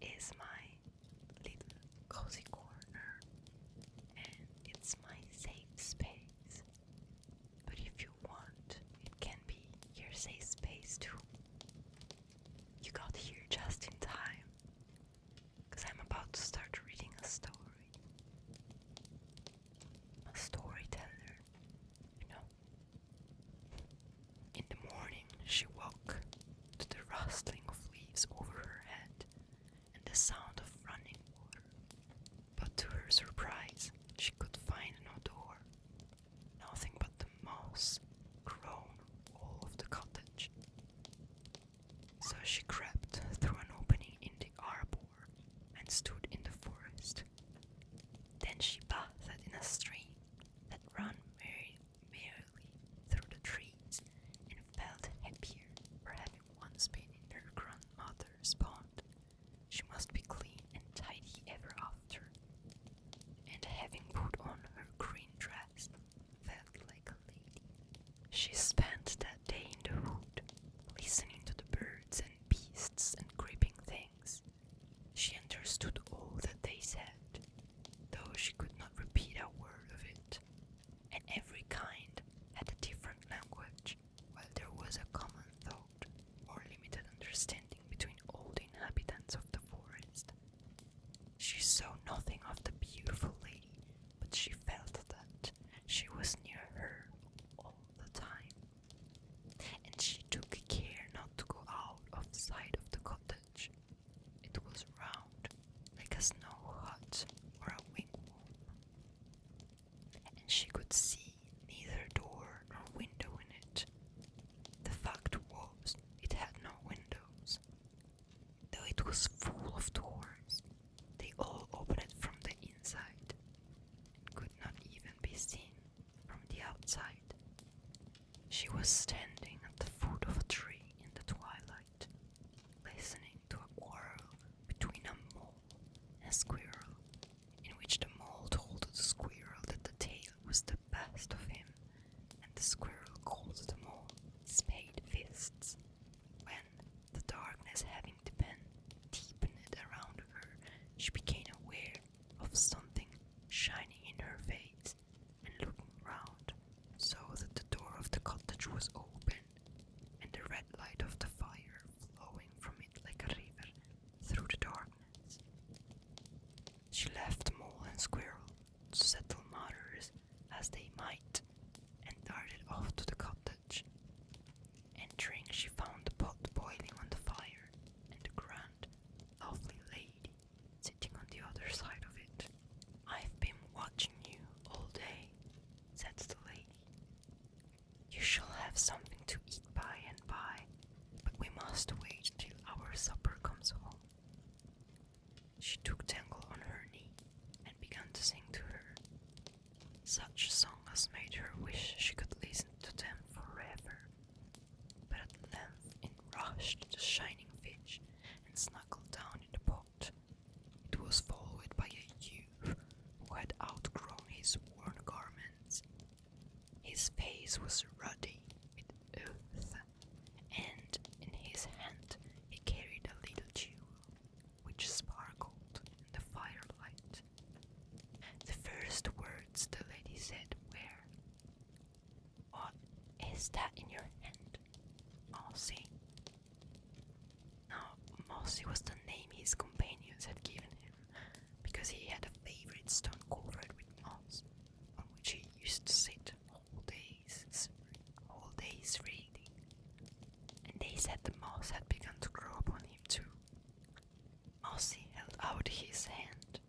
This is my little cozy corner, and it's my safe space. But if you want, it can be your safe space too. You got here just in time, because I'm about to start reading a story. A storyteller, you know. In the morning, she woke to the rustling of leaves over her head and the sound of running water. But to her surprise, she could find no door, nothing but the moss grown all of the cottage. So she crept through an opening in the arbor and stood in the forest. Then she bathed in a stream that ran merrily through the trees and felt happier for having once been in her grandmother's pond. She must be clean and tidy ever after, and having put on her green dress, felt like a lady. She spent that day in the wood, listening to the birds and beasts and creeping things. She understood all that they said, though she could not repeat a word of it, and every kind had a different language, while there was a common thought or limited understanding between all the inhabitants of the forest. She saw nothing of the beautiful lady, but she felt that she was near her all the time, and she took care not to go out of sight of the cottage. It was round, like a snow hut or a wigwam, and she could see neither door nor window in it. The fact was, it had no windows, though it was full of doors. They all opened from the inside, and could not even be seen from the outside. She was standing at the foot of a tree in the twilight, listening to a quarrel between a mole and a squirrel, in which the mole told the squirrel that the tail was the best of him, and the squirrel called the mole spade fists. When, the darkness having deepened around her, she became aware of something shining in her face, and looking round, saw that the door of the cottage was open, and the red light of the fire flowing from it like a river through the darkness. She left mole and squirrel to settle matters as they might, and darted off to the cottage. Entering, she found the pot boiling on the fire, and the grand, lovely lady sitting on the other side of it. "I've been watching you all day," said the lady. "You shall have something to eat by and by, but we must wait till our supper comes home." She took Tangle on her knee and began to sing to her, such a song as made her wish she could listen to them forever. But at length in rushed the shining fish and snuggled down in the pot. It was followed by a youth who had outgrown his worn garments. His face was ruddy with earth, and in his hand he carried a little jewel, which sparkled in the firelight. The first words the lady said were, "What is that in your hand, Mossy?" Now, Mossy was the name his companions had given him, because he had a favorite stone covered with moss, on which he used to sit whole days reading. And they said the moss had begun to grow upon him too. Mossy held out his hand.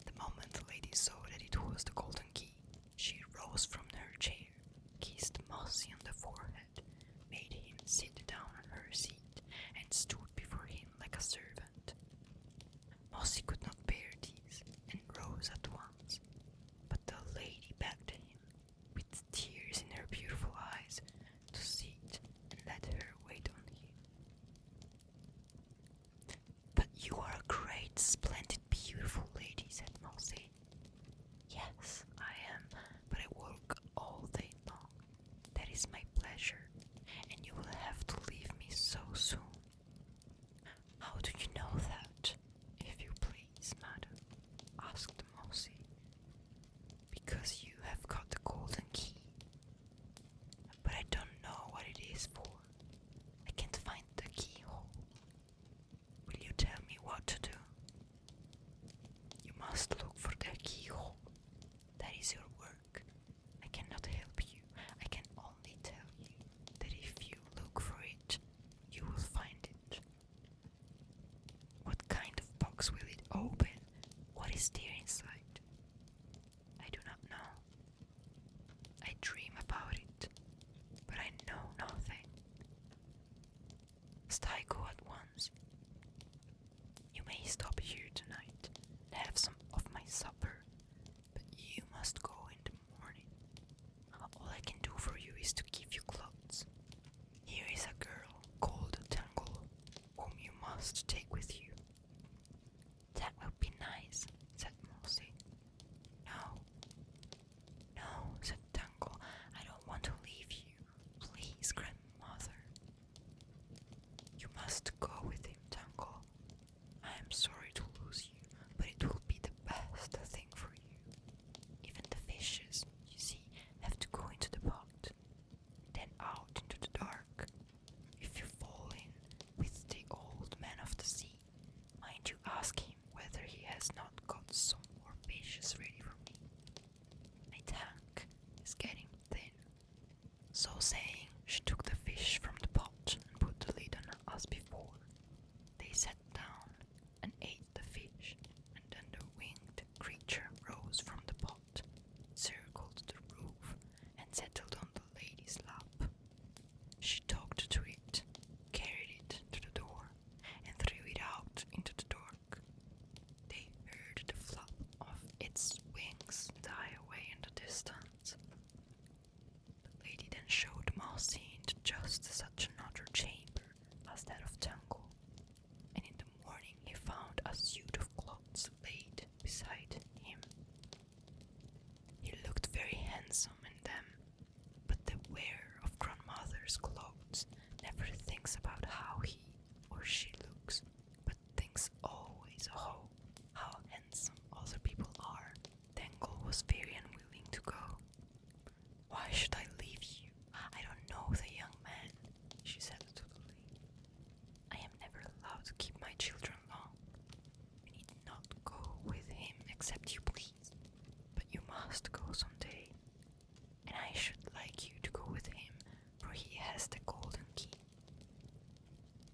The moment the lady saw that it was the golden key, she rose from her chair, kissed Mossy on the forehead, made him sit down on her seat, and stood before him like a servant. Mossy could not bear this, and rose at once, but the lady begged him, with tears in her beautiful eyes, to sit and let her wait on him. "But you are a great, splendid, beautiful lady," said Mossy. "Yes, I am, but I work all day long. That is my pleasure, and you will have to leave me so soon." "How do you know that?" So saying, she took the fish from the pot and put the lid on as before. They sat down and ate the fish, and then the winged creature rose from the pot, circled the roof, and settled on the lady's lap. She talked to it, carried it to the door, and threw it out into the dark. They heard the flap of its wings die away in the distance. The lady then showed Mousy into just such another chamber as that of Tangle, and in the morning he found a suit of clothes laid beside him. He looked very handsome in them, but the wearer of grandmother's clothes never thinks about how he or she looks, but thinks always, oh, how handsome other people are. Tangle was very unwilling to go. Why should I leave you? I don't know the young man, she said to the lady. I am never allowed to keep my children long. You need not go with him except you please, but you must go some day, and I should like you to go with him, for he has the golden key.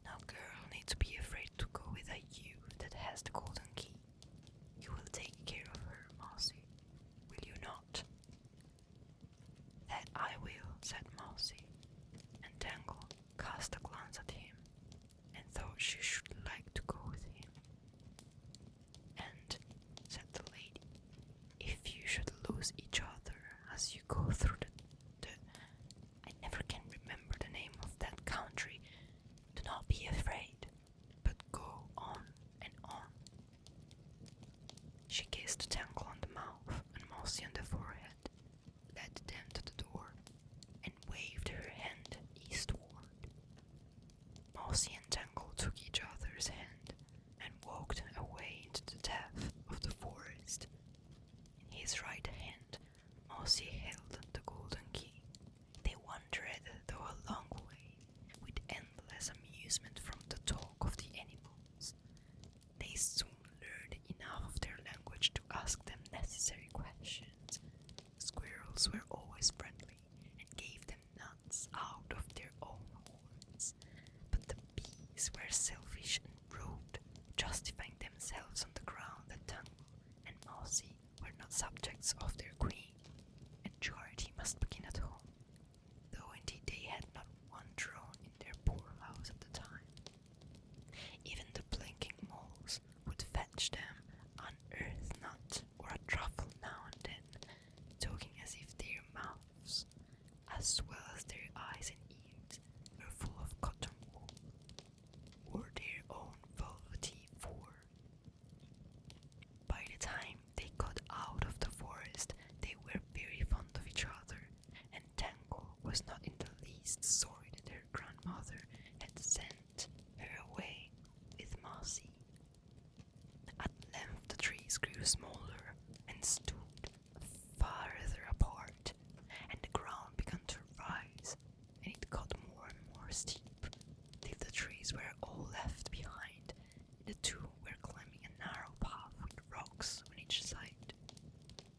No girl need to be afraid to go with a youth that has the golden key. You will take care of her, Mousy, will you not? That I will, said Mousy, and Tangle cast a glance at him, and thought she should like to go with him. And, said the lady, if you should lose each other as you go through the I never can remember the name of that country, do not be afraid, but go on and on. She kissed Tangle on the mouth and Mousy on the forehead, led them to the door, and waved her hand eastward. Mousy and Tangle took each other's hand and walked away into the depth of the forest. In his right hand, Mousy held the golden key. They wandered though a long way, with endless amusement from the talk of the animals. They soon learned enough of their language to ask them necessary questions. Squirrels were always friendly and gave them nuts out of their own horns, but the bees were selfish and rude, justifying themselves on the ground that Tangle and Mousy were not subjects of their queen, and charity must begin at home, though indeed they had not one drone in their poorhouse at the time. Even the blinking moles would fetch them an earth nut or a truffle now and then, talking as if their mouths, as well as their eyes and ears, were full of cotton wool, or their own velvety fur. By the time they got out of the forest, they were very fond of each other, and Tangle was not in the least sorry that her grandmother had sent her away with Mousy. At length the trees grew smaller and stood farther apart, and the ground began to rise, and it got more and more steep, till the trees were all left behind, and the two were climbing a narrow path with rocks on each side.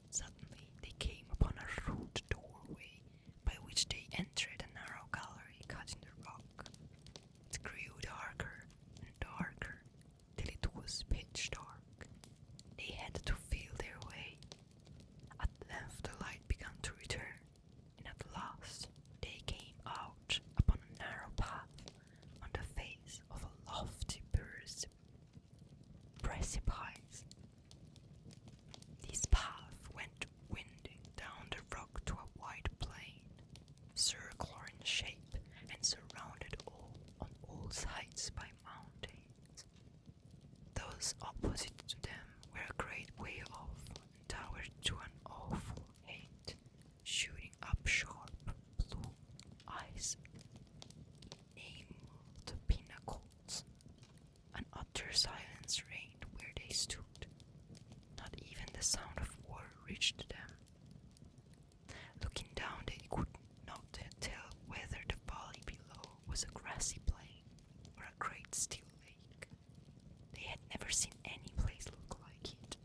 Suddenly they came upon a rude doorway, by which they entered a narrow gallery cut in the rock. It grew darker and darker, till it was pitch dark. They had to feel their way. At length the light began to return, and at last they came out upon a narrow path on the face of a lofty precipice. This path went winding down the rock to a wide plain, circular in shape and surrounded on all sides by mountains. Those opposite to them were a great way off and towered to an awful height, shooting up sharp blue ice emerald pinnacles. An utter silence reigned where they stood. Not even the sound of water reached them. Looking down, they could not tell whether the valley below was a grassy plain or a great still lake. They had never seen any place look like it.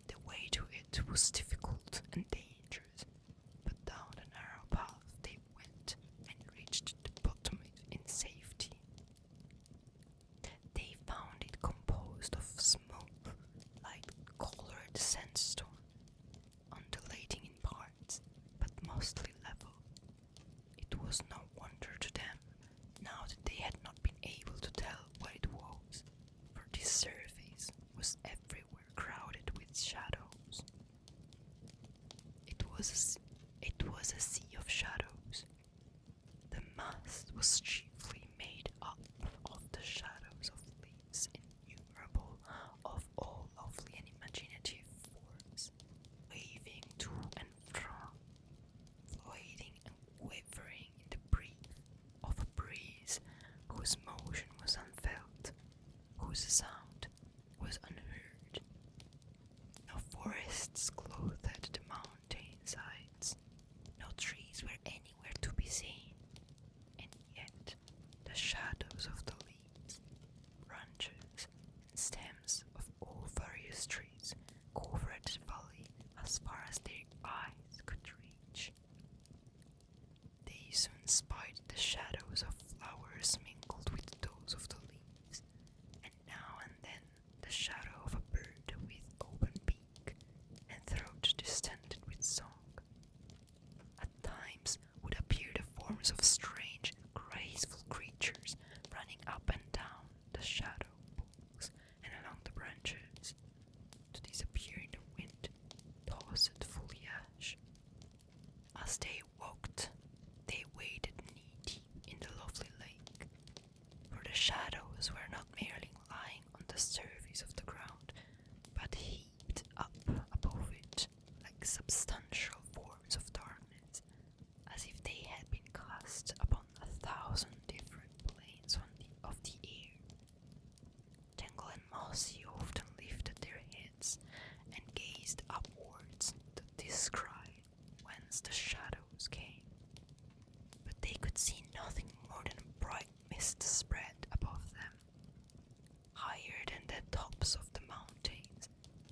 The way to it was difficult and dangerous, but down the narrow path they went was no wonder to them, now that they had not been able to tell what it was, for this surface was everywhere crowded with shadows. It was a sea of shadows. The mass was chiefly made up of the shadows of leaves, innumerable, of all lovely and imaginative forms, waving to and fro, floating and quivering in the breath of a breeze whose motion was unfelt, whose sound was unheard. No forests clothed the mountain sides, no trees were anywhere to be seen, and yet the shadows of the leaves, branches, and stems of all various trees covered the valley as far as their eyes could reach. They soon spied the shadows of flowers mingled with those of the leaves, and now and then the shadow of a bird with open beak and throat distended with song. At times would appear the forms of strange, graceful creatures running up and down the shadow walks and along the branches, to disappear in the wind, tossed foliage. As they walked, they waded knee-deep in the lovely lake, for the shadows were not merely lying on the surface of the ground, but heaped up above it like substantial forms of darkness, as if they had been cast upon 1,000 different planes of the air. Tangle and Mossy often lifted their heads and gazed upwards to descry whence the shadows came, but they could see nothing more than a bright mist spread above them, higher than the tops of the mountains,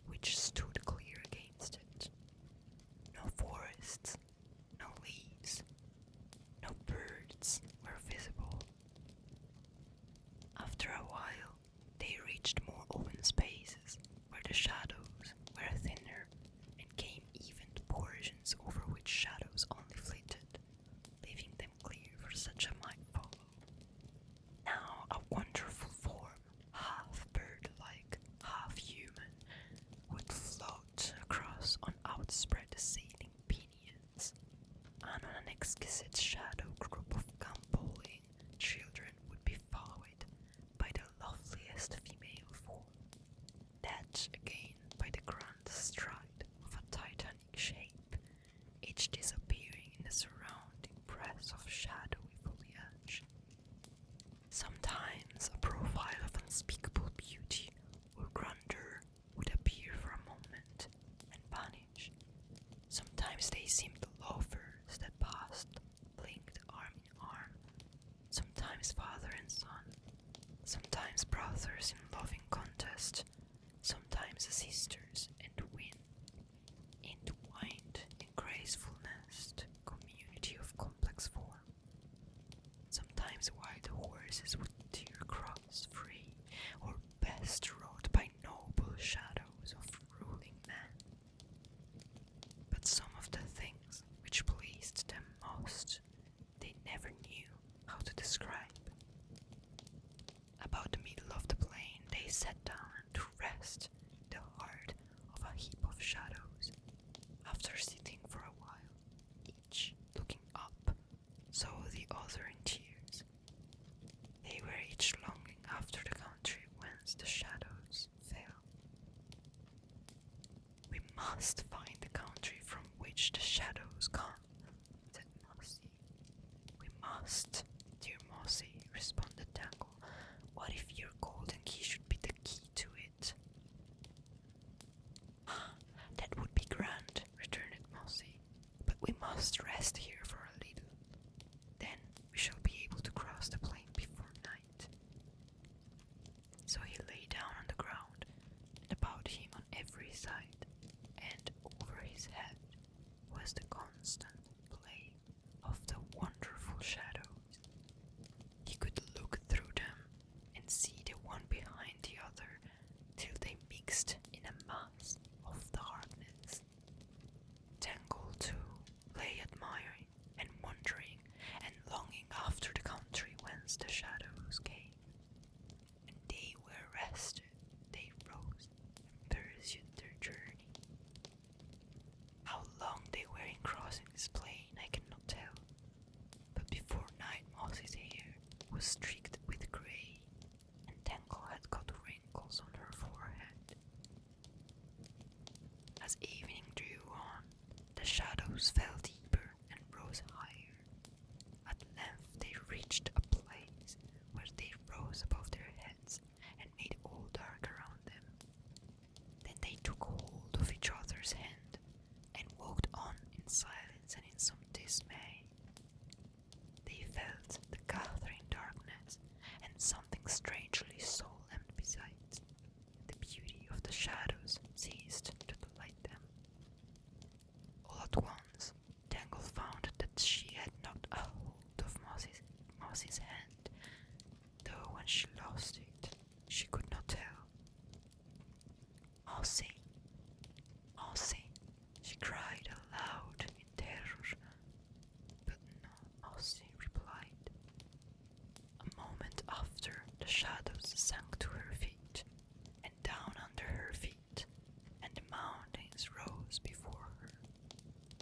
which stood clear against it. No forests, no leaves, no birds were visible. After a while, they reached more open spaces, where the shadows were thinner, and came even to portions over which shadows only flitted, leaving them clear for such a might follow. Now a wonderful form, half bird-like, half human, would float across on outspread sailing pinions, and on an exquisite shadow group of gambolling children would be followed by the loveliest female form, that again by the grand stride of a titanic shape, each disappearing in the surrounding press of shadowy foliage. Sometimes a profile of unspeakable beauty or grandeur would appear for a moment and vanish. Sometimes they seemed lovers that passed, linked arm in arm, sometimes father and son, sometimes brothers in loving contest, sometimes sisters entwined in gracefulness, community of complex form. Sometimes wild horses would tear across free, or best rode by noble shadows of ruling men. But some of the things which pleased them most, they never knew how to describe. About the middle of the plain they sat down to rest in the heart of a heap of shadows. After sitting for a while, each looking up, saw the other in tears. They were each longing after the country whence the shadows fell. "We must find the country from which the shadows come," said Mossy. "We must, dear Mossy," responded Tangle. "What if your golden key should be the key to it?" "That would be grand," returned Mossy, "but we must rest here for a little. Then we shall be able to cross the plain before night." So he lay down on the ground, and about him on every side, and over his head, was the constant play of the wonderful shadows. He could look was streaked with grey, and Tangle had got wrinkles on her forehead. As evening drew on, the shadows fell deeper and rose higher. At length they reached a place where they rose above their heads and made all dark around them. Then they took hold of each other's hand and walked on in silence and in some dismay. They felt the gathering darkness and something strangely solemn besides. The beauty of the shadows ceased to delight them. All at once, Tangle found that she had not a hold of Mossy's hand, though when she lost it, she could not tell. Mossy, Mossy, she cried aloud in terror, but no Mossy replied. A moment after, the shadows sank to her feet, and down under her feet, and the mountains rose before her.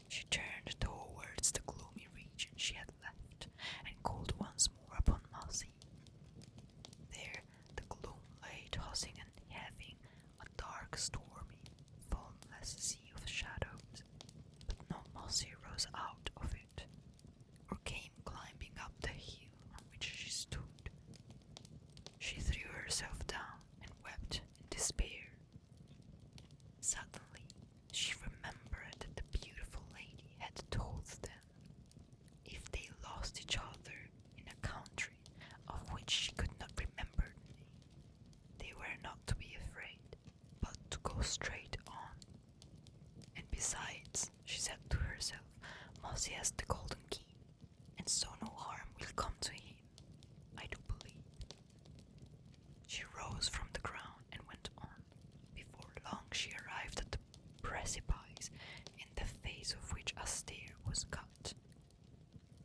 She turned towards the gloomy region she had left, and called once more upon Mossy. There the gloom lay tossing and having a dark, stormy, foamless sea of shadows, but no Mossy rose out of it, or came climbing up the hill on which she stood. She threw herself down and wept in despair. Suddenly she remembered that the beautiful lady had told them, if they lost each other in a country of which she could not remember the name, they were not to be afraid, but to go straight on. And besides, she said to herself, Mossy has the golden key, and so no harm will come to him, I do believe. She rose from the ground and went on. Before long she arrived at the precipice, in the face of which a stair was cut.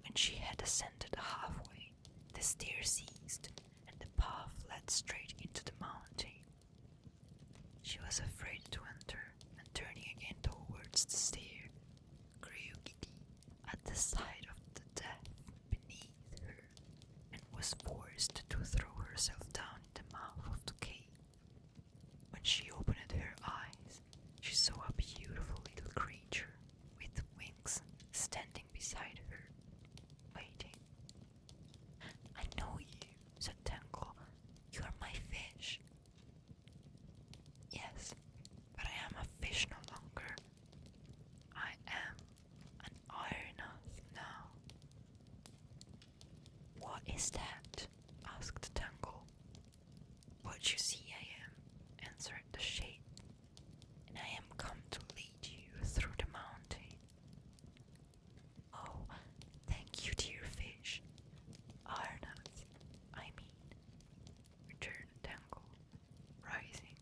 When she had ascended halfway, the stair ceased, and the path led straight into the mountain. She was afraid to enter, and turning again towards the stair, grew giddy at the sight of the depth beneath her, and was forced to throw herself down in the mouth of the cave. When she opened her eyes, she saw a beautiful little creature with wings standing beside her, waiting. I know you, said Tangle. You are my fish. Yes, but I am a fish no longer. I am an ironoth now. What is that? Asked Tangle. What you see I am, answered the shape, and I am come to lead you through the mountain. Oh, thank you, dear fish. Ironoth, I mean, returned Tangle, rising.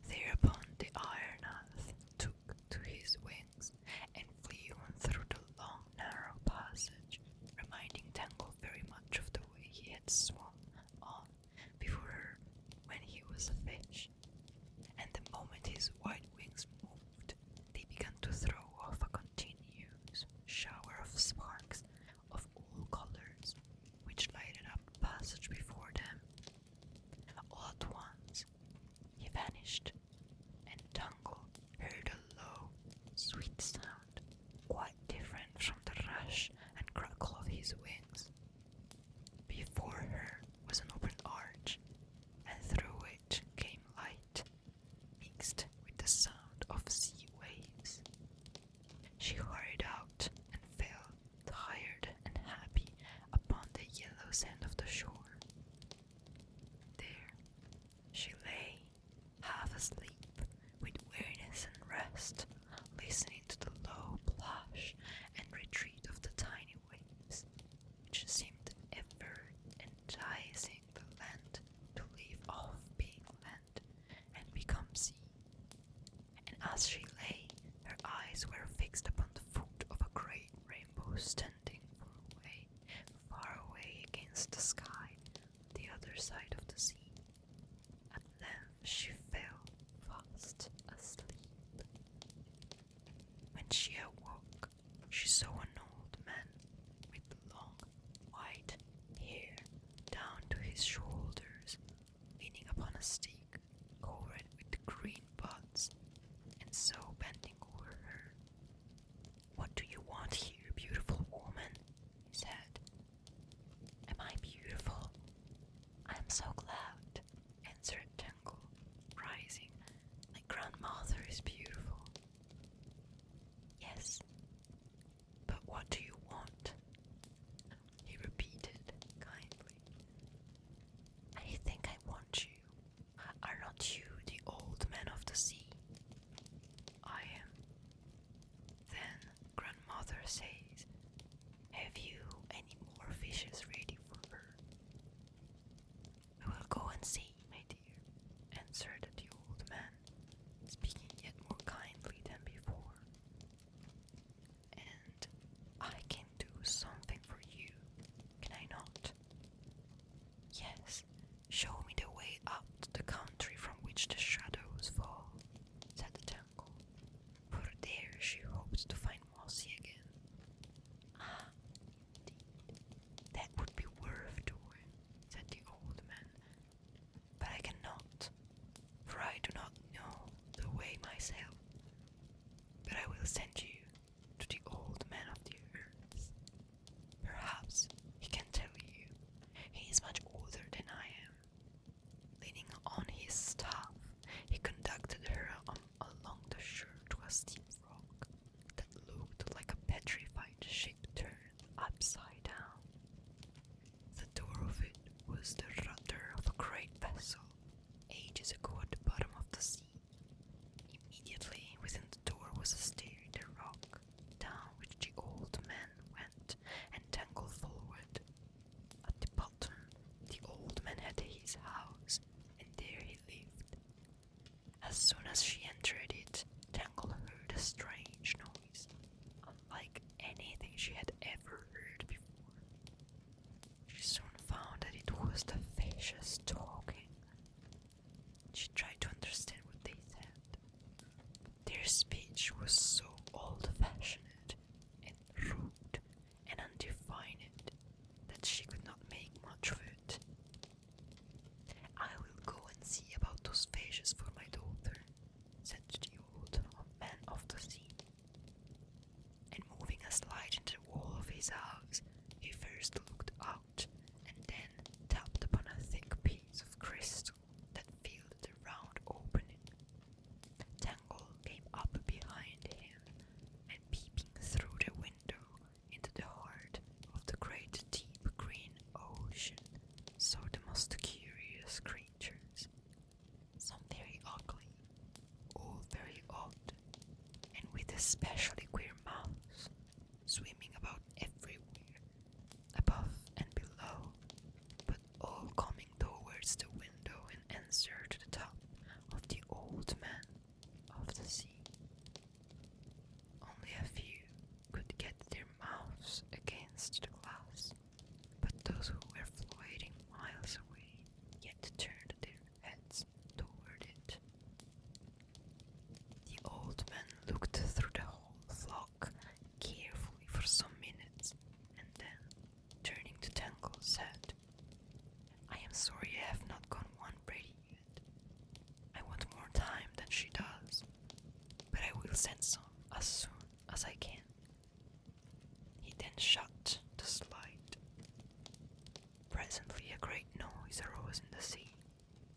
Thereupon the Ironoth took to his wings and flew on through the long narrow passage, reminding Tangle very much of the way he had swum on before her when he was a fish. And the moment his white wings moved, they began to throw off a continuous shower of sparks of all colors, which lighted up the passage before them. All at once he vanished, and Tangle heard a low, sweet sound, quite different from the rush and crackle of his wings. Before her was an open arch, and through it came light, mixed with the sound of sea waves. She hurried out and fell, tired and happy, upon the yellow sand of the shore. There she lay, half asleep, with weariness and rest, listening to the low plash and retreat of the tiny waves, which seemed ever enticing the land to leave off being land and become sea. And as she lay, her eyes were fixed upon the foot of a great rainbow standing far away against the sky, the other side of the sea. At length she fell fast asleep. When she awoke, she saw an old man with long, white centuries ago at the bottom of the sea. Immediately within the door was a stair in the rock, down which the old man went and Tangle followed. At the bottom, the old man had his house, and there he lived. As soon as she entered it, Tangle heard a strange noise, unlike anything she had ever heard before. She soon found that it was the fishes talking. She tried to understand what they said, but their speech was so old-fashioned and rude and undefined that she could not make much of it. "I will go and see about those fishes for my daughter," said the old man of the sea. And moving a slide into the wall of his house, he first looked out and then tapped upon a thick piece of crystal that filled the round opening. Tangle came up behind him, and peeping through the window into the heart of the great deep green ocean, saw the most curious creatures, some very ugly, all very odd, and with especially queer mouths, swimming about everywhere, above and below, but all coming towards the window in answer to the tap of the old man of the sea. Only a few could get their mouths against the glass, but those who were floating miles away yet turned their heads toward it. The old man looked through the whole flock carefully for some minutes, and then, turning to Tangle, said, "I am sorry I have not gone one ready yet. I want more time than she does, but I will send some as soon as I can." He then shut the slide. Presently a great noise arose in the sea.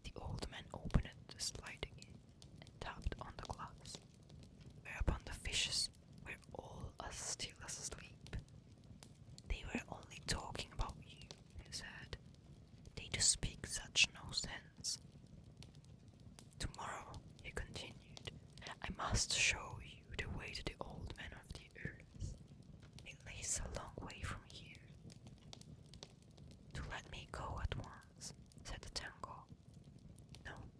The old man opened the slide again and tapped on the glass, whereupon the fishes were all as still as asleep. "They were only talking about you," he said. "They do speak such nonsense." "Tomorrow," he continued, "I must show you the way to the old man of the earth. It lays a long way from here." "To let me go at once," said the Tangle. "No,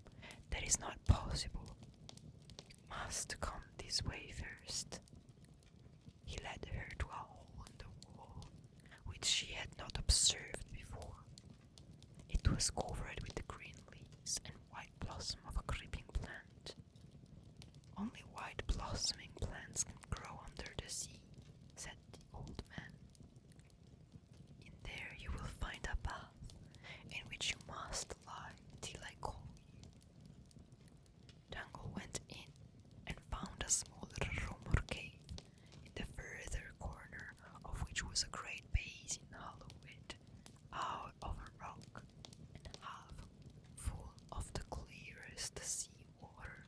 that is not possible. You must come this way first." He led her to a hole in the wall, which she had not observed before. It was covered with the green leaves and white blossom of a creeping plant. "Only white blossoming plants can grow under the sea," said the old man. "In there you will find a bath, in which you must lie till I call you." Tangle went in and found a smaller room or cave, in the further corner of which was a great basin hollowed out of a rock, and half full of the clearest sea water.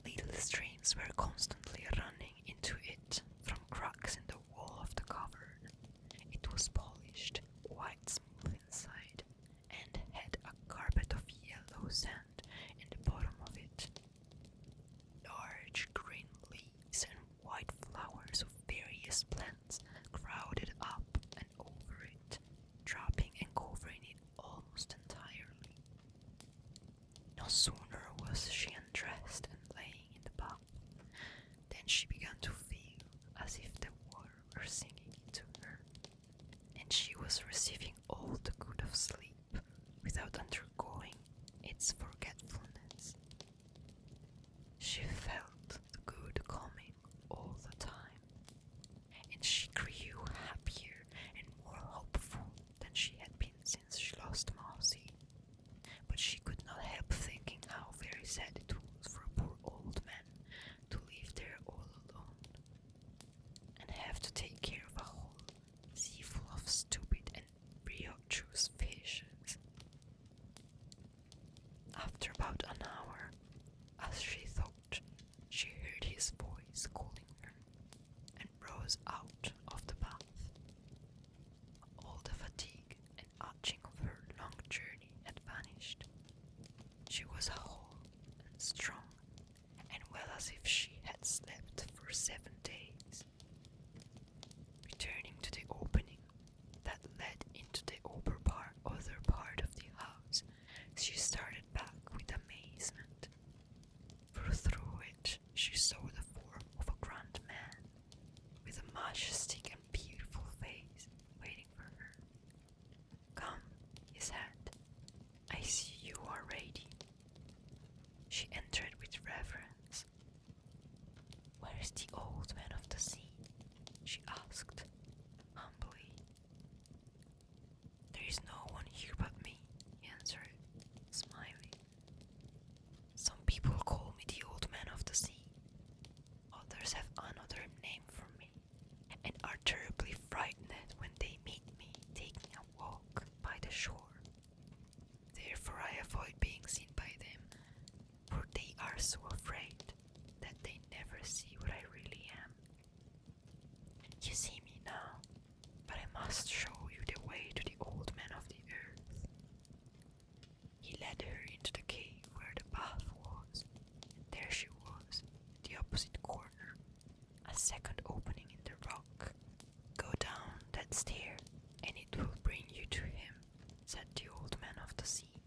Little streams were constantly running into it from cracks in the wall of the cavern. It was polished, quite smooth inside, and had a carpet of yellow sand in the bottom of it. Large green leaves and white flowers of various plants crowded up and over it, dropping and covering it almost entirely. No sooner was she undressed and laying in the bath than she began to feel as if the water were singing into her, and she was receiving all the good of sleep without undergoing its forgetfulness. She felt the good coming all the time, and she grew happier and more hopeful than she had been since she lost Mousy. But she could not help thinking how very sad it was for a poor old man to live there all alone, and have to take care of a whole sea full of stupid and briochous fishes. After about an hour, as she thought, she heard his voice calling her, and rose out of the bath. All the fatigue and aching of her for 7 days. Returning to the opening that led into the other part of the house, she started back with amazement. For through it she saw the form of a grand man, with a majestic and beautiful face waiting for her. "Come," he said, "I see you are ready." She entered with reverence. "Where is the old man of the sea?" she asked, humbly. "There is no one here but me," he answered, smiling. "Some people call me the old man of the sea. Others have another name for me, and are terribly frightened when they meet me taking a walk by the shore. Therefore I avoid being seen by them, for they are so afraid that they never see what I really am. You see me now, but I must show you the way to the old man of the earth." He led her into the cave where the bath was, and there she was, in the opposite corner, a second opening in the rock. "Go down that stair, and it will bring you to him," said the old man of the sea.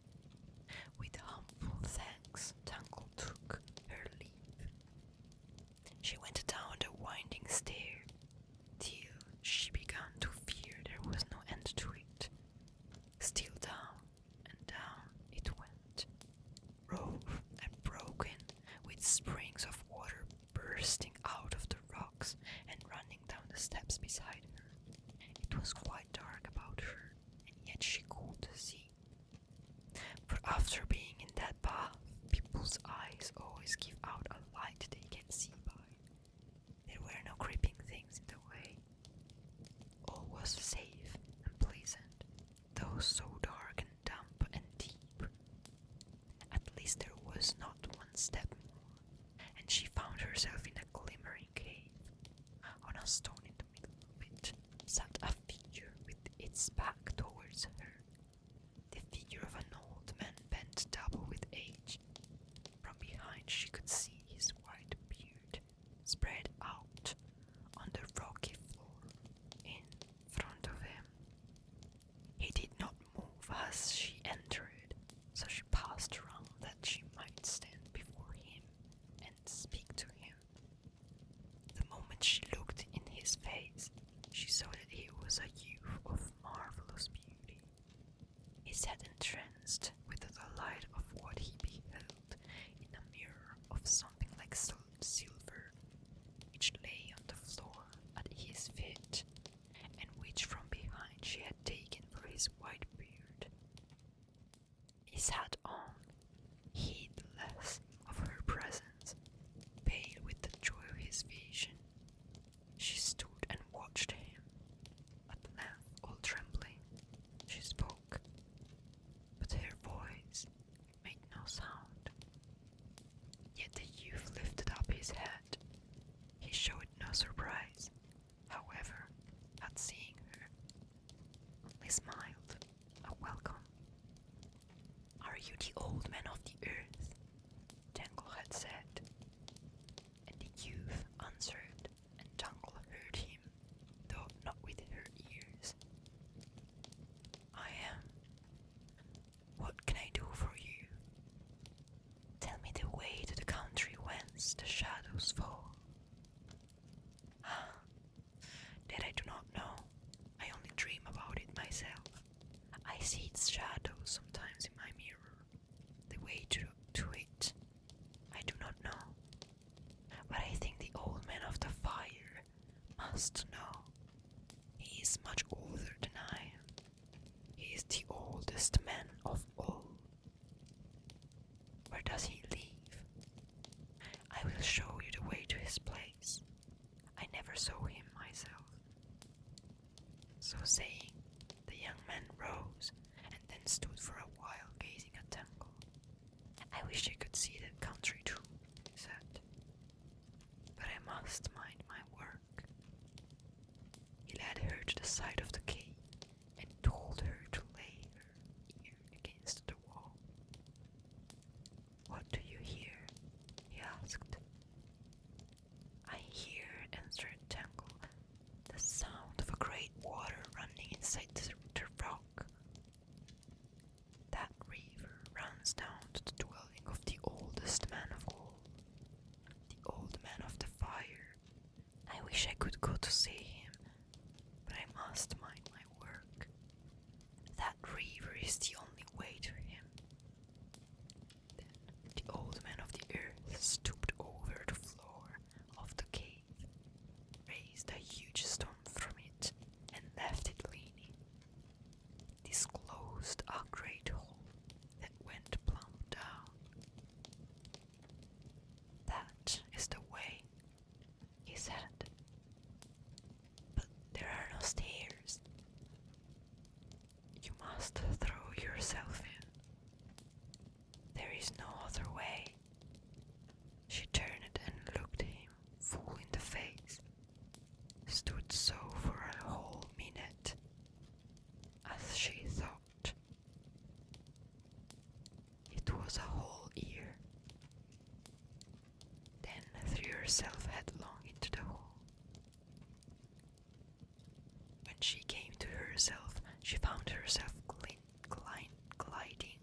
With humble thanks, Tangle took her leave. She went down the winding stair, till she began to fear there was no end to it. Still down and down it went, rough and broken, with springs of water bursting out of the rocks and running down the steps beside her. It was quite dark about her, and yet she could see. For after being in that bath, people's eyes always give out a light they can see by. There were no creeping things in the way. All was safe and pleasant, though so dark and damp and deep. At least there was not one step more, and she found herself in a glimmering cave. On a stone in the middle of it sat a figure with its back towards her, the figure of an old man bent double with age. From behind she could see his white beard spread out on the rocky floor in front of him. He did not move as she entered, so she passed around that she might stand before him and speak to him. The moment she looked in his face, she saw that he was a youth of marvelous beauty. He sat entranced with the delight of what he beheld in a mirror of something like silver, which lay on the floor at his feet, and which from behind she had taken for his white beard. He sat on, heedless of her presence, pale with the joy of his vision. She stood and watched him. At length, all trembling, she spoke, but her voice made no sound. Yet the youth lifted up his head. He showed no surprise, however, at seeing her. Only smiled a welcome. "Are you the old man of the earth?" Tangle had said. And the youth answered, and Tangle heard him, though not with her ears. "I am. What can I do for you? Tell me the way to the country whence the shadows fall." "That I do not know. I only dream about it myself. I see its shadows sometimes in my mirror. The way to it, I do not know. But I think the old man of the fire must know. He is much older than I am. He is the oldest man of all." "Where does he live?" "I will show you the way to his place. I never saw him myself." So saying, the young man rose and then stood for a while gazing at Tangle. "I wish I could see that country too," he said, "but I must mind my work." He led her to the side of the cave and told her to lay her ear against the wall. "What do you hear?" he asked. "I hear wish I could go to see him, but I must mind my work. That river is the only way to him. Then the old man of the earth stooped over the floor of the cave, raised a huge stone from it, and left it leaning, disclosed a great hole that went plumb down. That is the way, he said, but there are no stairs. You must throw yourself in. There is no other way. She turned and looked him full in the face, stood so for a whole minute, as she thought. It was a whole year. Then threw herself headlong into the hole. When she came to herself, she found herself gliding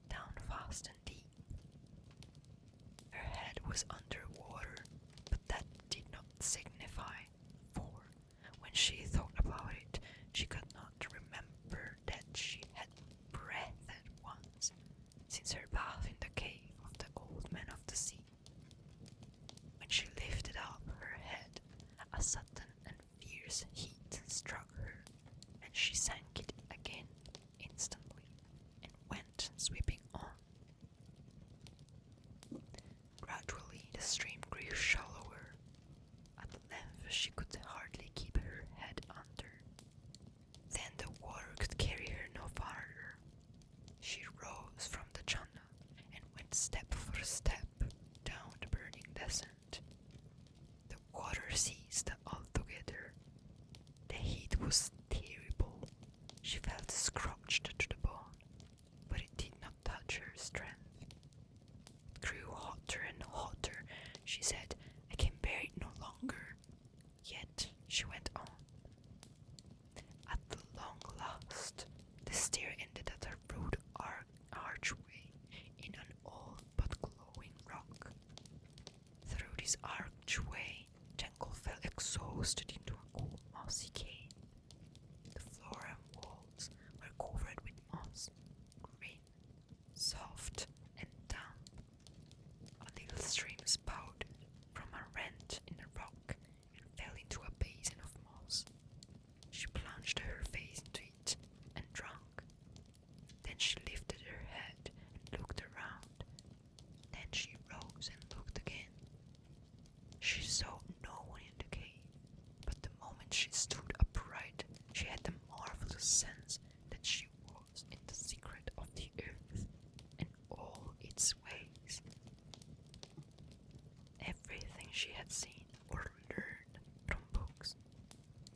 down fast and deep. Her head was under water, but that did not signify, for when she thought about it, she could not remember that she had breathed once since her bath in the cave of the old man of the sea. When she lifted up her head, a sudden and fierce heat struck her, and she sank it again instantly and went sweeping on. Gradually the stream grew shallower. At length she could hardly keep her head under. Then the water could carry her no farther. She rose from the channel and went step for step down the burning descent. The water ceased altogether. The heat was terrible. She felt scorched to the bone, but it did not touch her strength. It grew hotter and hotter. She said, I can bear it no longer. Yet she went on. At the long last, the stair ended at a rude archway in an old but glowing rock. Through this archway, Tangle fell exhausted into a cool, mossy cave. The floor and walls were covered with moss, green, soft, and damp. A little stream spouted from a rent in the rock and fell into a basin of moss. She plunged her face into it and drank. Then she lifted her head and looked around. Then she rose and looked again. She saw no one in the cave, but the moment she stood upright, she had the marvelous sense that she was in the secret of the earth and all its ways. Everything she had seen or learned from books,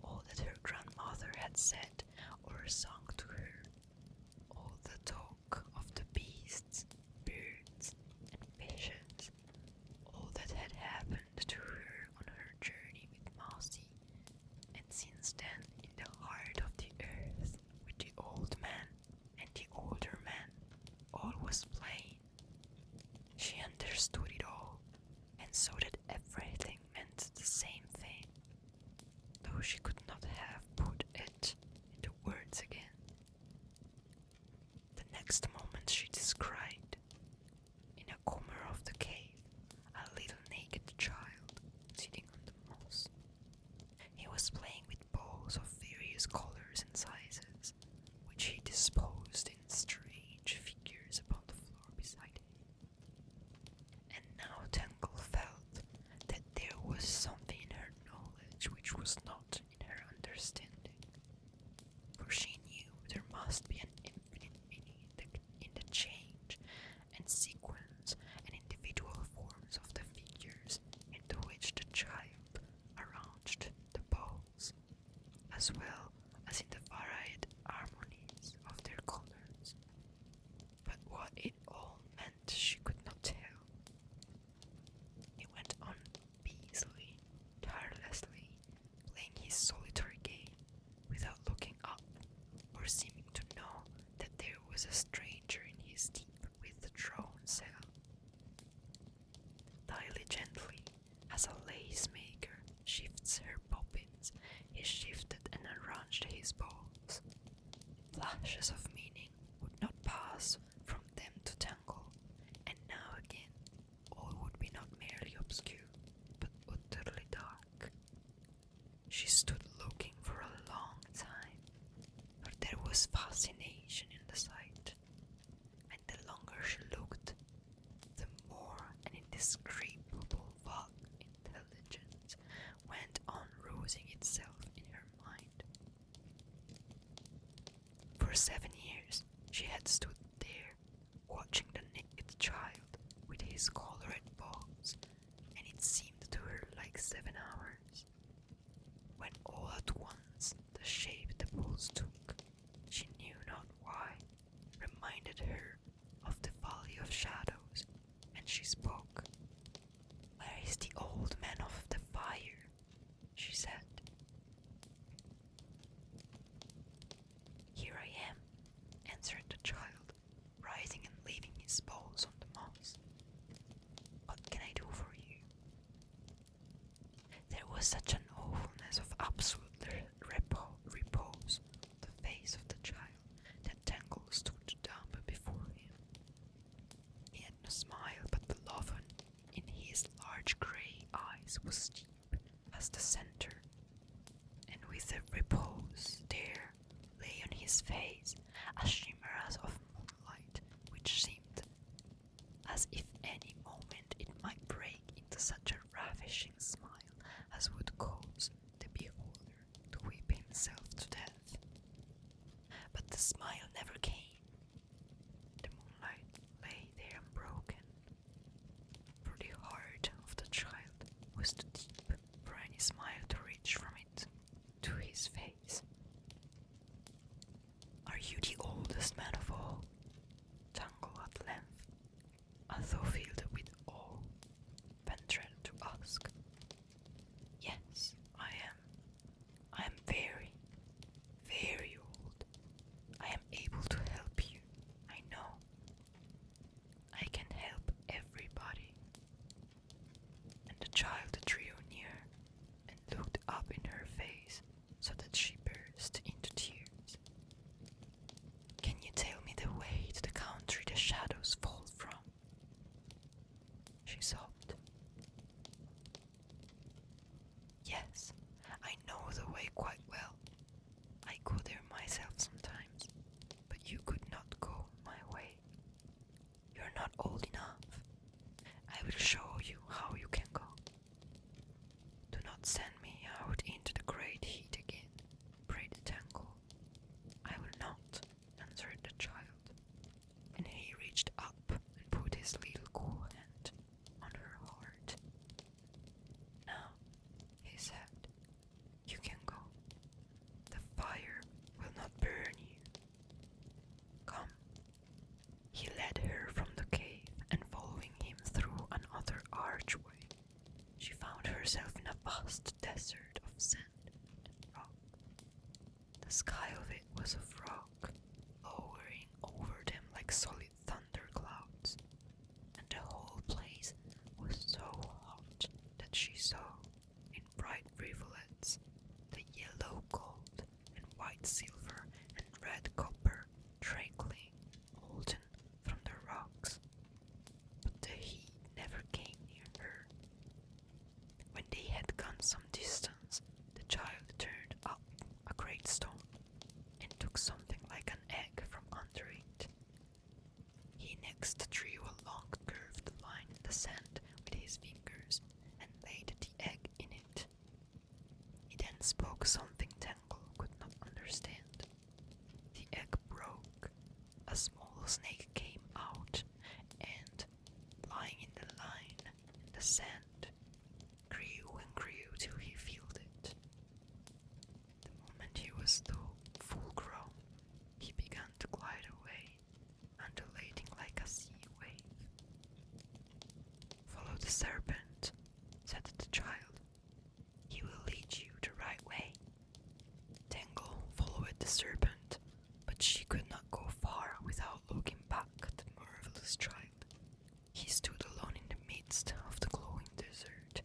all that her grandmother had said or sung to her, all the talk of the beasts, birds, and fishes, all that had happened to her on her journey with Mousy, and since then in the heart of the earth with the old man and the older man, all was plain. She understood it all, and saw that everything meant the same thing, though she could not have put it into words again. The next moment she descried, in a corner of the cave, a little naked child sitting on the moss. He was playing with balls of various colors and sizes, which he disposed in strange figures upon the floor beside him. And now Tangle felt that there was something in her knowledge which was not in her understanding, for she knew there must be an infinite meaning in the change and sequence and individual forms of the figures into which the child arranged the balls, as well as in the varied harmonies of their colors. But what it all meant she could not tell. He went on busily, tirelessly, playing his solitary game, without looking up or seeming to know that there was a stranger in his deep withdrawn cell. Diligently, as a lace maker shifts her bobbin shifted and arranged his balls. Flashes of meaning would not pass from them to Tangle, and now again all would be not merely obscure, but utterly dark. She stood looking for a long time, for there was fascination in the sight, and the longer she looked, the more an indescribable vague intelligence went on rousing itself in her mind. For 7 years she had stood there, watching the naked child with his colored balls, and it seemed to her like 7 hours. When all at once the shape the balls took, she knew not why, reminded her of the Valley of Shadows, and she spoke. "Where is the old man of the fire?" she said. "Here I am," answered the child, rising and leaving his balls on the moss. "What can I do for you?" There was such an awfulness of absolute repose on the face of the child that Tangle stood dumb before him. He had no smile, but the love in his large grey eyes was deep as the centre, and with the repose there lay on his face a shimmer as of moonlight, which seemed as if any moment it might break into such a ravishing smile as would cause the beholder to weep himself to death. But the smile never came. The moonlight lay there unbroken, for the heart of the child was too deep for any smile to reach from it to his face. "Are you the oldest man of all?" Tangle at length, as though filled with awe, ventured to ask. "Yes, I am. I am very, very old. I am able to help you, I know. I can help everybody." And the child drew near and looked up in her face so that she burst into tears. "Can you tell me the way to the country the shadows fall from?" she sobbed. "Yes, I know the way quite well. I go there myself sometimes, but you could not go my way. You're not old enough. I will show you how you can go. Do not send me out into the great heat again," prayed Tangle. "I will not," answered the child, and he reached up and put his little cool hand on her heart. "Now," he said, "you can go. The fire will not burn you. Come." He led her from the cave, and following him through another archway, she found herself in a vast desert of sand and rock. The sky of it was of rock, lowering over them like solid thunder clouds, and the whole place was so hot that she saw, in bright rivulets, the yellow gold and white silver and red copper trickling molten from the rocks. But the heat never came near her. When they had gone some distance, the child turned up a great stone and took something like an egg from under it. He next drew a long curved line in the sand with his fingers and laid the egg in it. He then spoke something Tangle could not understand. The egg broke. A small snake came out and, lying in the line in the sand, grew and grew till he filled it. The moment he was full grown, he began to glide away, undulating like a sea wave. "Follow the serpent," said the child. "He will lead you the right way." Tangle followed the serpent, but she could not go far without looking back at the marvelous child. He stood alone in the midst of the glowing desert,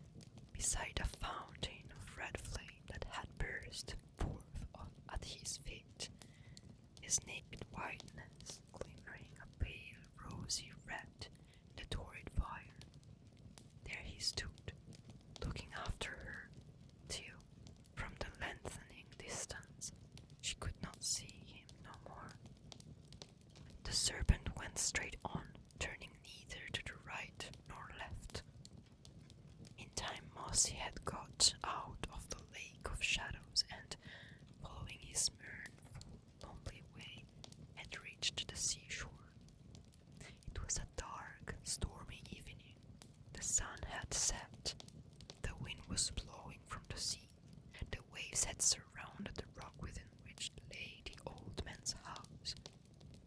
beside a fountain of red flame that had burst burst forth at his feet, his naked whiteness glimmering a pale rosy red in the torrid fire. There he stood, looking after her, till, from the lengthening distance, she could not see him no more. The serpent went straight on, turning neither to the right nor left. In time Mossy had got out of the lake of shadows and, following his mournful, lonely way, had reached the seashore. It was a dark, stormy evening. The sun had set. The wind was blowing from the sea. The waves had surrounded the rock within which lay the old man's house.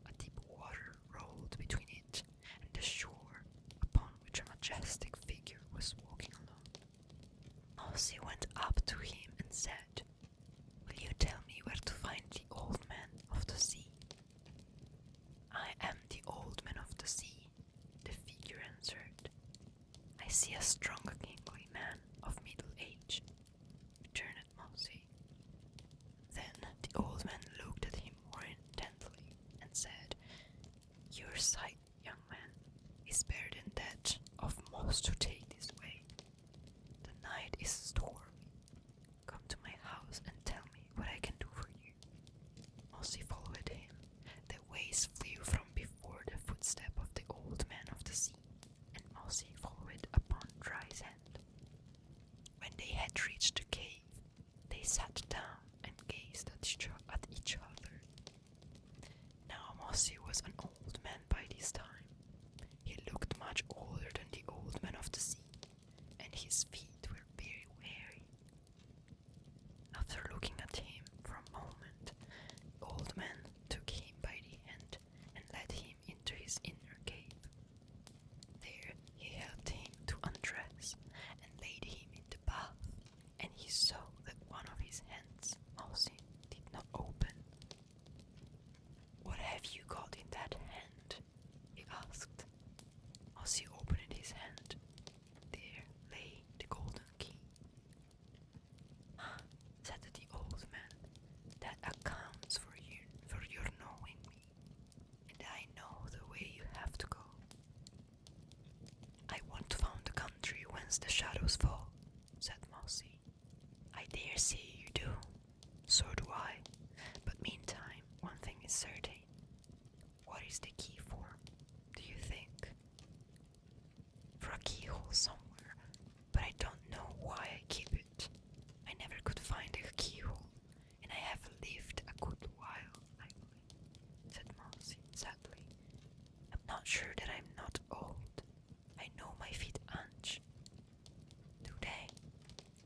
A deep water rolled between it and the shore, upon which a majestic figure was walking alone. Mossy went up to him and said, "Will you tell me where to find the old man of the sea?" "I am the old man of the sea," the figure answered. "I see a strong, kingly man of middle age," returned Mossy. Then the old man looked at him more intently and said, "Your sight, young man, is better than that of most who take this way. The night is stormy. Come to my house and tell me what I can do for you." Mossy followed him. The waves flew from before the footstep of the old man of the sea, and Mossy followed upon dry sand. When they had reached the cave, they sat down and gazed at each other. Now Mossy was an old man by this time. He looked much older than the old man of the sea, and his feet were very weary. After looking at him for a moment, the old man took him by the hand and led him into his inner cave. There he helped him to undress and laid him in the bath, and he saw that one of his hands, Mossy, did not open. "What have you got in that hand?" he asked. Mossy opened his hand. There lay the golden key. "Ah," said the old man, "that accounts for your knowing me, and I know the way you have to go." "I want to find the country whence the shadows fall," said Mossy. "I dare say you do. So do I. But meantime, one thing is certain. What is the key for, do you think?" "For a keyhole somewhere, but I don't know why I keep it. I never could find a keyhole, and I have lived a good while, I believe," said Mossy sadly. "I'm not sure that I'm not old. I know my feet hunch." "Do they?"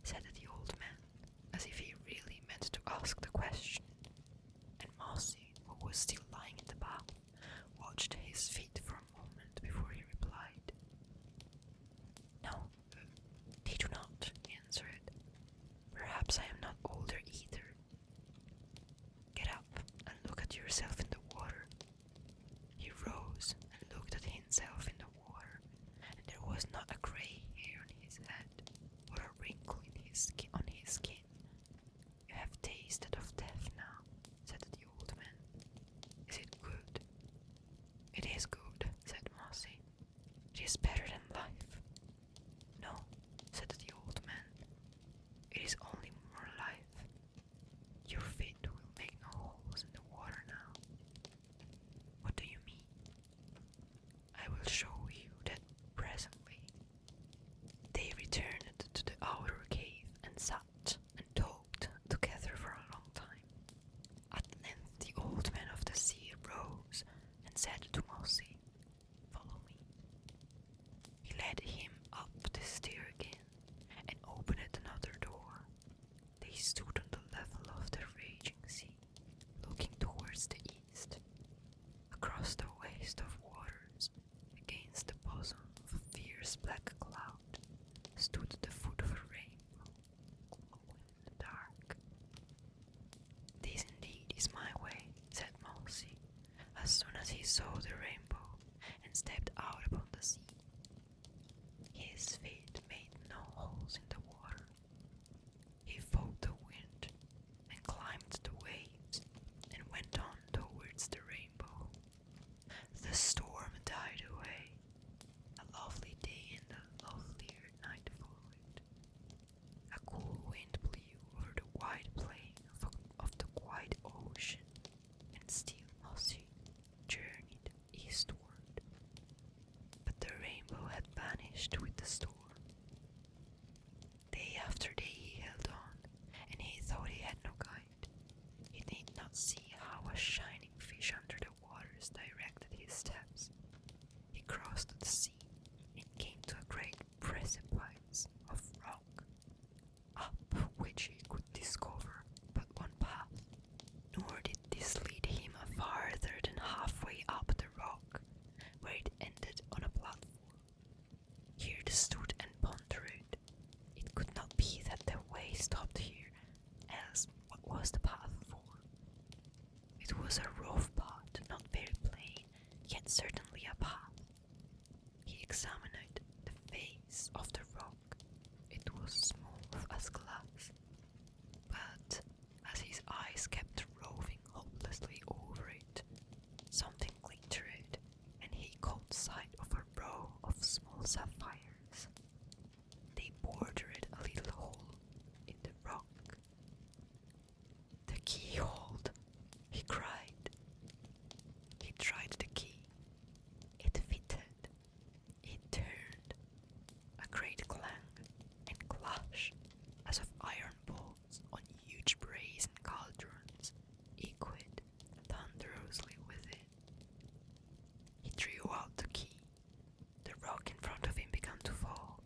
said the old man, as if he really meant to ask the question. And Mossy, who was still lying in the bath, watched his feet for a moment before he replied. "No, they do not," he answered. "Perhaps I am not older either. Get up and look at yourself in the water." He rose and looked at himself in the water, and there was not a grey hair on his head or a wrinkle on his skin. "You have tasted of death now," said the old man. "Is it good?" "It is good," said Mossy. "It is better than life." "No," said the old man. "It is only more life. Your feet will make no holes in the water now." "What do you mean?" "I will show you that presently." They returned to the outer cave and sat and talked together for a long time. At length the old man of the sea rose and said to Mossy, "Follow me." He led him up the stair again and opened another door. They stood on the level of the raging sea, looking towards the east. Across the waste of waters, against the bosom of a fierce black cloud, stood the foot of a rainbow, glowing in the dark. "This indeed is my way," said Mossy, as soon as he saw the rainbow and stepped out upon the sea. His feet made no holes in the water. He fought the wind, certainly a path. He examined the face of the rock. It was smooth as glass, but as his eyes kept roving hopelessly over it, something glittered, and he caught sight of a row of small sapphires. They bordered a little hole in the rock. "The keyhole!" he cried. He tried the key. It fitted. It turned. A great clang and clash, as of iron bolts on huge brazen cauldrons, echoed thunderously within. He drew out the key. The rock in front of him began to fall.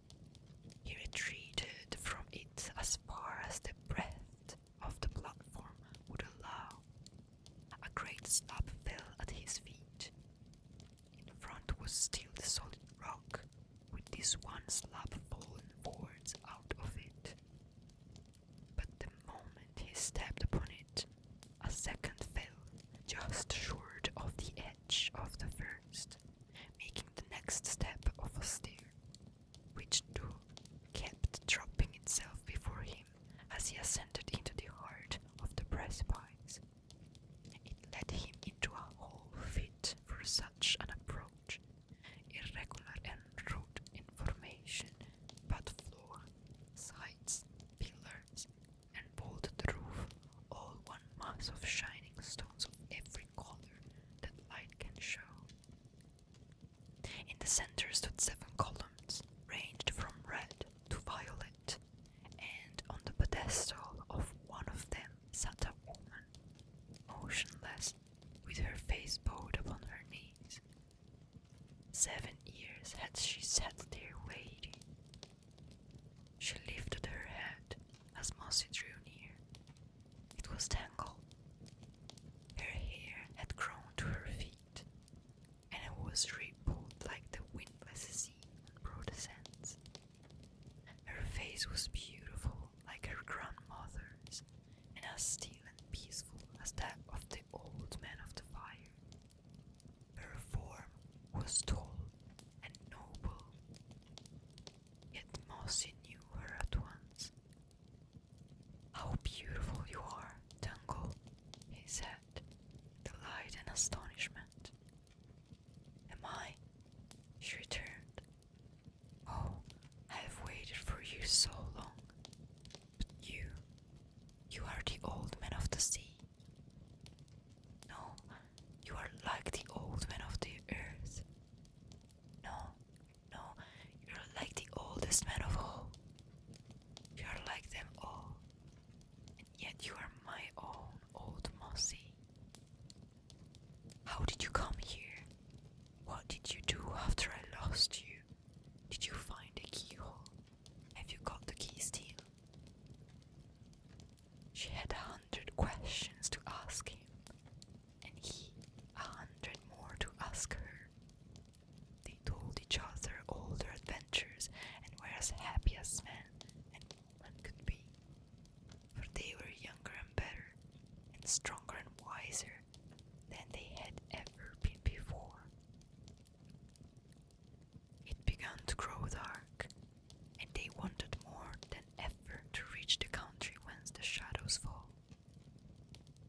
He retreated from it as far as the breadth of the platform would allow. A great slab fell at his feet. In front was still the solid rock, with this one slab fallen forwards out of it. But the moment he stepped upon it, a second fell just short of the edge of the first, making the next step of a stair, which too kept dropping itself before him as he ascended into the heart of the precipice. It led him into a hole fit for such an approach, irregular and rude in formation, but floor, sides, pillars, and vaulted roof, all one mass of shining stones of every color that light can show. In the center stood 7 columns, ranged from red to violet, and on the pedestal of one of them sat a woman, motionless, with her face bowed upon her knees. 7 years had she sat there waiting. She lifted her head as Mossy drew near. It was tangled. Her hair had grown to her feet, and it was rippled like the windless sea on broad sands. Her face was beautiful like her grandmother's, and as still and peaceful as that of the old man of the fire. Her form was tall and noble, yet Mossy knew her at once. "How beautiful you are, Tangle," he said, delight and astonishment. "Am I?" she returned. "Oh, I have waited for you so long. But you are the old man of the sea. No, you are like the old man of the earth. No, you're like the oldest man of all. You are like them all, and yet you are my own old Mossy. How did you come here? What did you do after I lost you? Did you find the keyhole? Have you got the key still?" She had 100 questions to ask him, and he 100 more to ask her. They told each other all their adventures and were as happy as man and woman could be, for they were younger and better, and stronger and wiser than they had ever been before. It began to grow dark, and they wanted more than ever to reach the country whence the shadows fall.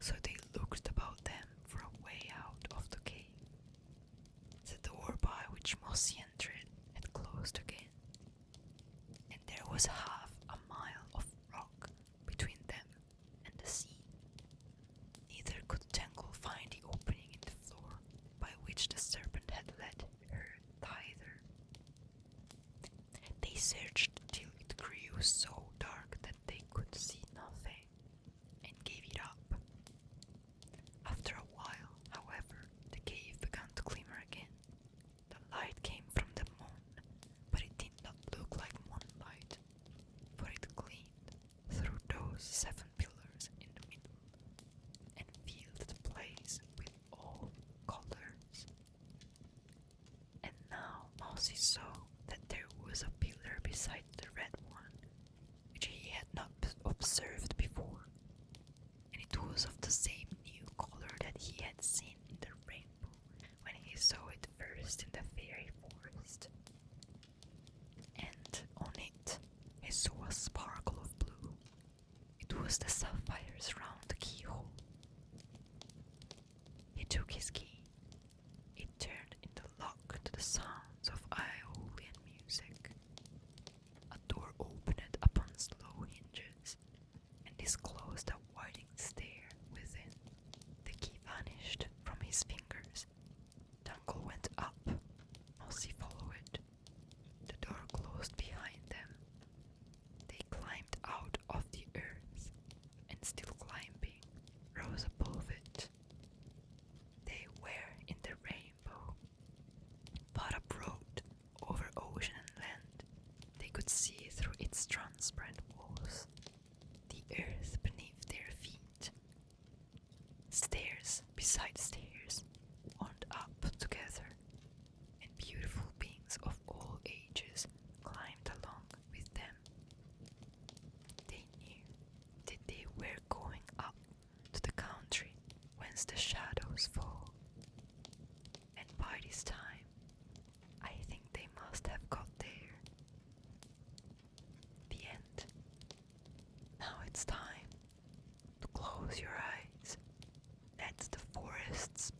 So they looked about them for a way out of the cave. The door by which Mossy entered had closed again, and there was half a mile of rock between them and the sea. Neither could Tangle find the opening in the floor by which the serpent had led her thither. They searched till it grew so dark that they could see nothing, and gave it up. After a while, however, the cave began to glimmer again. The light came from the moon, but it did not look like moonlight, for it gleamed through those 7 pillars in the middle, and filled the place with all colors. And now Mossy saw that there was a pillar beside the red one, which he had not observed before, and it was of the same new color that he had seen in the rainbow when he saw it closed the sapphires round the keyhole. He took his key. It turned in the lock to the sounds of Aeolian music. A door opened upon slow hinges and disclosed a winding stair within. The key vanished from his fingers. Dunkel went up. Mossy followed. The door closed behind them. They climbed out of the earth, and still climbing, rose above it. They were in the rainbow. Far abroad, over ocean and land, they could see through its transparent walls, the earth beneath their feet. Stairs beside stairs wound up together, and beautiful beings of all ages climbed along with them. They knew that they were going up to the country whence the shadows fall. And by this time, I think they must have got there. The end. Now it's time to close your eyes. Let the forests